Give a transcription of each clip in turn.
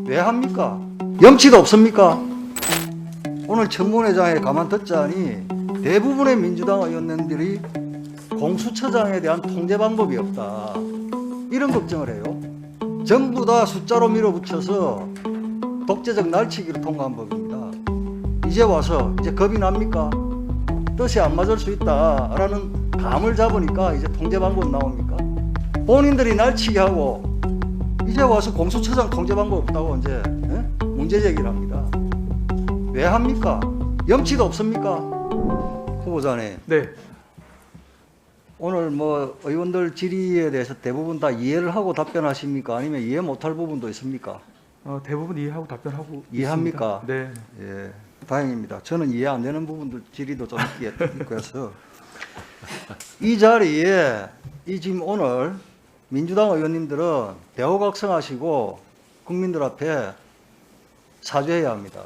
왜 합니까? 염치도 없습니까? 오늘 청문회장에 가만 듣자니 대부분의 민주당 의원님들이 공수처장에 대한 통제 방법이 없다, 이런 걱정을 해요. 전부 다 숫자로 밀어붙여서 독재적 날치기로 통과한 법입니다. 이제 와서 이제 겁이 납니까? 뜻이 안 맞을 수 있다라는 감을 잡으니까 이제 통제 방법 나옵니까? 본인들이 날치기 하고 이제 와서 공수처장 통제 방법 없다고 이제 문제 제기를 합니다. 왜 합니까? 염치도 없습니까? 후보자님. 네. 오늘 뭐 의원들 질의에 대해서 대부분 다 이해를 하고 답변하십니까? 아니면 이해 못할 부분도 있습니까? 대부분 이해하고 답변하고 이해합니까? 있습니다. 네. 예, 다행입니다. 저는 이해 안 되는 부분들 질의도 좀 있고 해서 이 자리에 이 지금 오늘 민주당 의원님들은 대호각성하시고 국민들 앞에 사죄해야 합니다.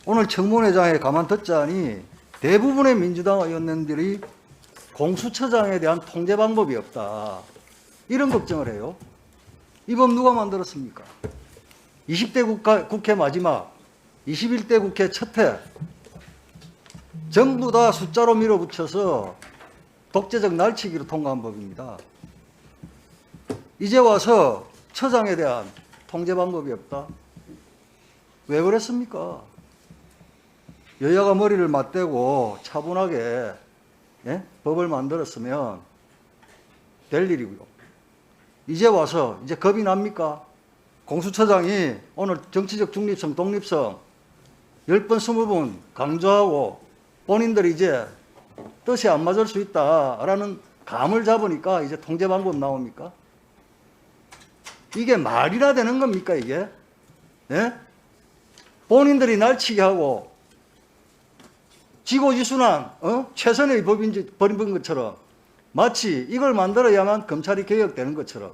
오늘 청문회장에 가만 듣자니 대부분의 민주당 의원님들이 공수처장에 대한 통제 방법이 없다, 이런 걱정을 해요. 이 법 누가 만들었습니까? 20대 국회 마지막, 21대 국회 첫 해, 전부 다 숫자로 밀어붙여서 독재적 날치기로 통과한 법입니다. 이제 와서 처장에 대한 통제 방법이 없다. 왜 그랬습니까? 여야가 머리를 맞대고 차분하게 법을 만들었으면 될 일이고요. 이제 와서 이제 겁이 납니까? 공수처장이 오늘 정치적 중립성, 독립성 10번, 20번 강조하고 본인들이 이제 뜻이 안 맞을 수 있다라는 감을 잡으니까 이제 통제 방법 나옵니까? 이게 말이나 되는 겁니까, 이게? 예? 본인들이 날치기 하고 지고지순한 최선의 법인 것처럼 마치 이걸 만들어야만 검찰이 개혁되는 것처럼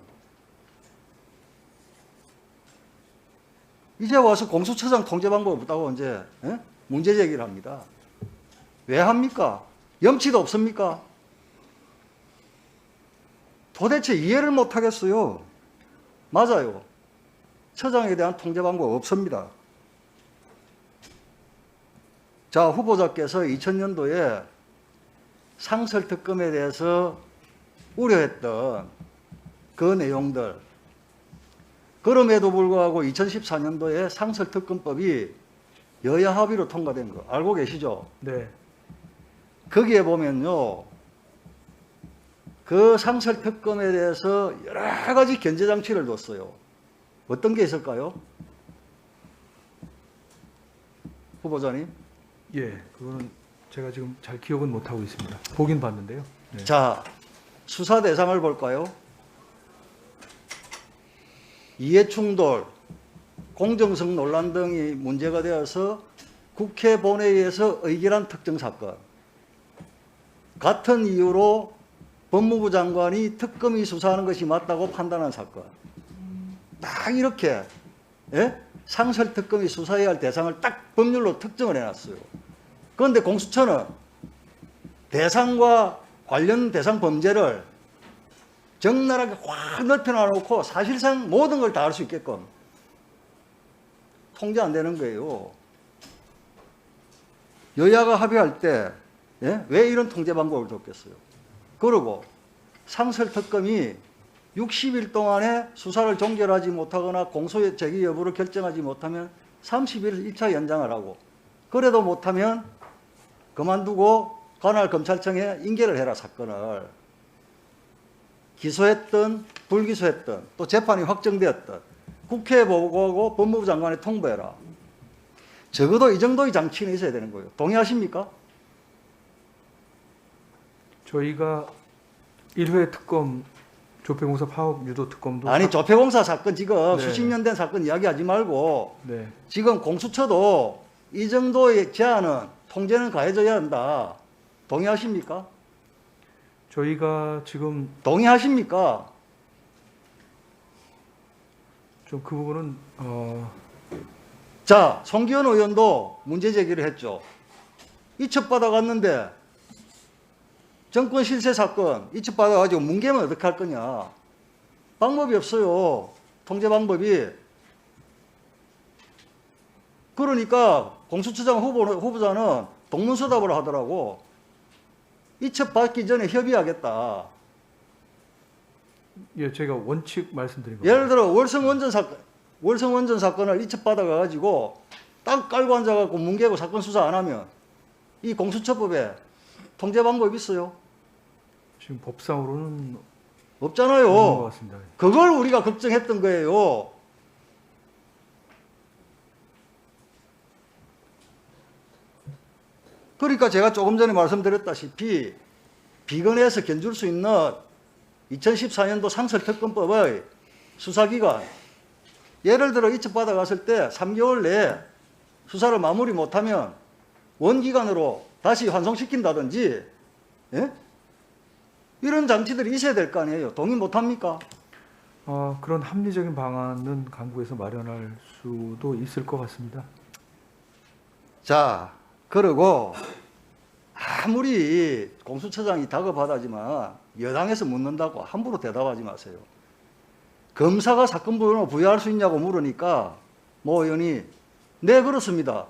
이제 와서 공수처장 통제 방법 없다고 이제 문제 제기를 합니다. 왜 합니까? 염치도 없습니까? 도대체 이해를 못 하겠어요. 맞아요. 처장에 대한 통제 방법 없습니다. 자, 후보자께서 2000년도에 상설특검에 대해서 우려했던 그 내용들, 그럼에도 불구하고 2014년도에 상설특검법이 여야 합의로 통과된 거 알고 계시죠? 네. 거기에 보면요, 그 상설특검에 대해서 여러 가지 견제장치를 뒀어요. 어떤 게 있을까요? 후보자님? 예. 그거는 제가 지금 잘 기억은 못 하고 있습니다. 보긴 봤는데요. 네. 자, 수사 대상을 볼까요? 이해충돌, 공정성 논란 등이 문제가 되어서 국회 본회의에서 의결한 특정 사건, 같은 이유로 법무부 장관이 특검이 수사하는 것이 맞다고 판단한 사건, 딱 이렇게 상설특검이 수사해야 할 대상을 딱 법률로 특정을 해놨어요. 그런데 공수처는 대상과 관련 대상 범죄를 적나라하게 확 넓혀놔놓고 사실상 모든 걸 다 할 수 있게끔 통제 안 되는 거예요. 여야가 합의할 때 왜 이런 통제 방법을 줬겠어요? 그리고 상설특검이 60일 동안에 수사를 종결하지 못하거나 공소 제기 여부를 결정하지 못하면 30일 1차 연장을 하고, 그래도 못하면 그만두고 관할 검찰청에 인계를 해라, 사건을. 기소했든 불기소했든 또 재판이 확정되었든 국회에 보고하고 법무부 장관에 통보해라. 적어도 이 정도의 장치는 있어야 되는 거예요. 동의하십니까? 저희가 1회 특검 조폐공사 파업 유도 특검도 아니, 조폐공사 사건 지금 네. 수십 년 된 사건 이야기하지 말고 네. 지금 공수처도 이 정도의 제한은 통제는 가해져야 한다. 동의하십니까? 저희가 지금 동의하십니까? 좀 그 부분은 자, 송기현 의원도 문제 제기를 했죠. 이첩받아 갔는데 정권 실세 사건 이첩받아가지고 뭉개면 어떻게 할 거냐. 방법이 없어요. 통제 방법이. 그러니까 공수처장 후보자는 동문서답을 하더라고. 이첩 받기 전에 협의하겠다. 예, 제가 원칙 말씀드린 겁니다. 예를 들어 월성원전 사건을 이첩 받아가지고 딱 깔고 앉아갖고 뭉개고 사건 수사 안 하면 이 공수처법에 통제 방법이 있어요? 지금 법상으로는 없는 것 없잖아요. 같습니다. 그걸 우리가 걱정했던 거예요. 그러니까 제가 조금 전에 말씀드렸다시피 비건에서 견줄 수 있는 2014년도 상설특검법의 수사기간, 예를 들어 이첩받아갔을 때 3개월 내에 수사를 마무리 못하면 원기간으로 다시 환송시킨다든지, 예? 이런 장치들이 있어야 될 거 아니에요. 동의 못합니까? 그런 합리적인 방안은 강구에서 마련할 수도 있을 것 같습니다. 자, 그리고 아무리 공수처장이 다급하다지만 여당에서 묻는다고 함부로 대답하지 마세요. 검사가 사건 번호 부여할 수 있냐고 물으니까 모 의원이 네, 그렇습니다.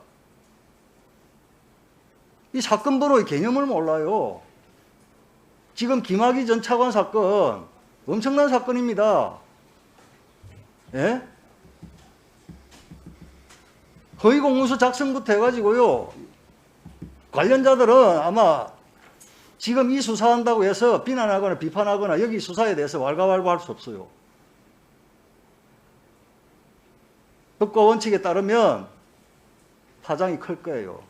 이 사건 번호의 개념을 몰라요. 지금 김학의 전 차관 사건 엄청난 사건입니다. 예? 허위 공문서 작성부터 해가지고요. 관련자들은 아마 지금 이 수사한다고 해서 비난하거나 비판하거나 여기 수사에 대해서 왈가왈부할 수 없어요. 법과 원칙에 따르면 파장이 클 거예요.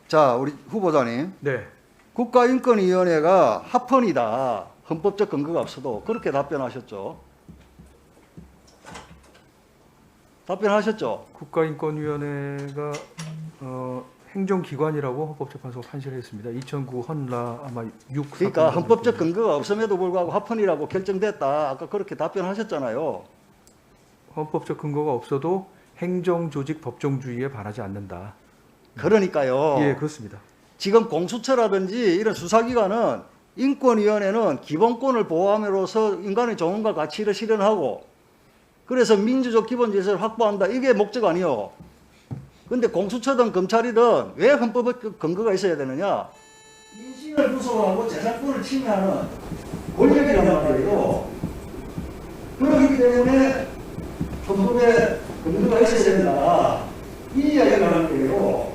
자, 우리 후보자님. 네, 국가인권위원회가 합헌이다. 헌법적 근거가 없어도 그렇게 답변하셨죠. 답변하셨죠. 국가인권위원회가 행정기관이라고 헌법재판소가 판시를 했습니다. 2009 헌라 아마 6. 그러니까 헌법적 근거가 없음에도 불구하고 합헌이라고 결정됐다. 아까 그렇게 답변하셨잖아요. 헌법적 근거가 없어도 행정조직 법정주의에 반하지 않는다. 그러니까요. 예, 그렇습니다. 지금 공수처라든지 이런 수사기관은 인권위원회는 기본권을 보호함으로써 인간의 정원과 가치를 실현하고 그래서 민주적 기본 질서를 확보한다. 이게 목적 아니요. 근데 공수처든 검찰이든 왜 헌법의 근거가 있어야 되느냐? 인신을 부수하고 재산권을 침해하는 권력이란 말이에요. 그렇기 때문에 헌법에 근거가 있어야 된다. 이 이야기를 하는 거예요.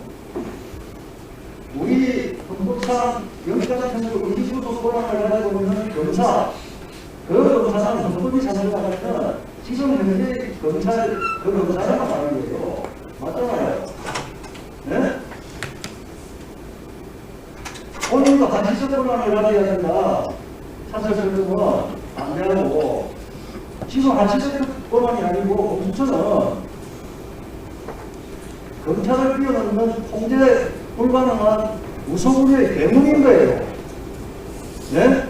우리 헌법상 영장청구 의기부도 권한을 가지고 있는 검사, 그 검사는 헌법이 찬성하는 지금 현재 검찰, 그 검사를 말하는 거예요. 맞잖아요. 네? 오늘도 한시적 권한을 가져야 된다. 사설설명은 안 되고, 지금 한시적 권한이 아니고, 공수처는 검찰을 뛰어넘는 통제 불가능한 우소부의 괴물인 거예요. 네?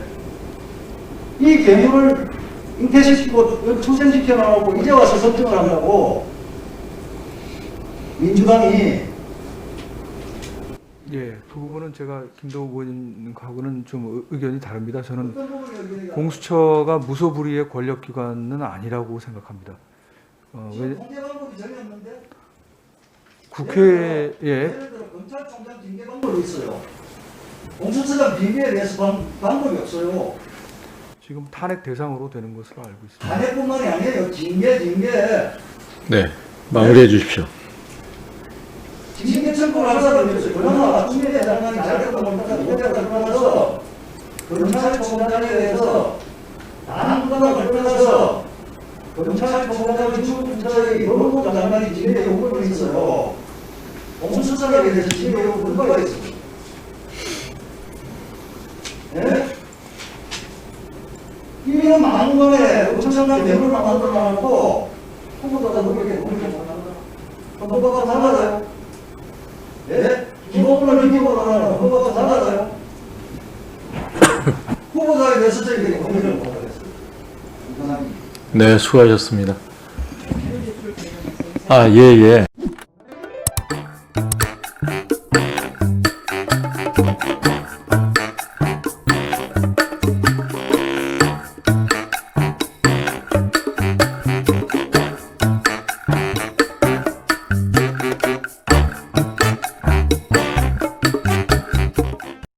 이 괴물을 잉태시키고 출생시켜 나오고 이제 와서 설정을 한다고 민주당이. 예, 그 부분은 제가 김동욱 의원님하고는 좀 의견이 다릅니다. 저는 공수처가 무소불위의 권력기관은 아니라고 생각합니다. 왜 통제 방법이 전혀 없는데? 국회에 예를 들어 검찰총장 징계 방법이 있어요. 공수처장 징계에 대해서 방법이 없어요. 지금 탄핵 대상으로 되는 것으로 알고 있습니다. 탄핵뿐만이 아니에요. 징계. 네, 마무리해 주십시오. 징계 청구를 할 사람이 있어요. 그러나 추미애 장관이 자료도 못하다 문제가 들어가서 검찰총장에 대해서 당분간 걸려서 검찰총장 중수처의 법무부 장관이 징계 요구를 있어요. 공수처장에 대해서 징계 요구가 있어요. 예? 이런 망원에 엄청난 뇌물을 만들어놨고 후보자가 그렇게 못한다. 헌법과 달라요. 예? 기본권을 기본으로 하는 헌법과 달라요. 후보자에 대해서 저희들이 고민을 못하겠어요. 네, 수고하셨습니다. 예.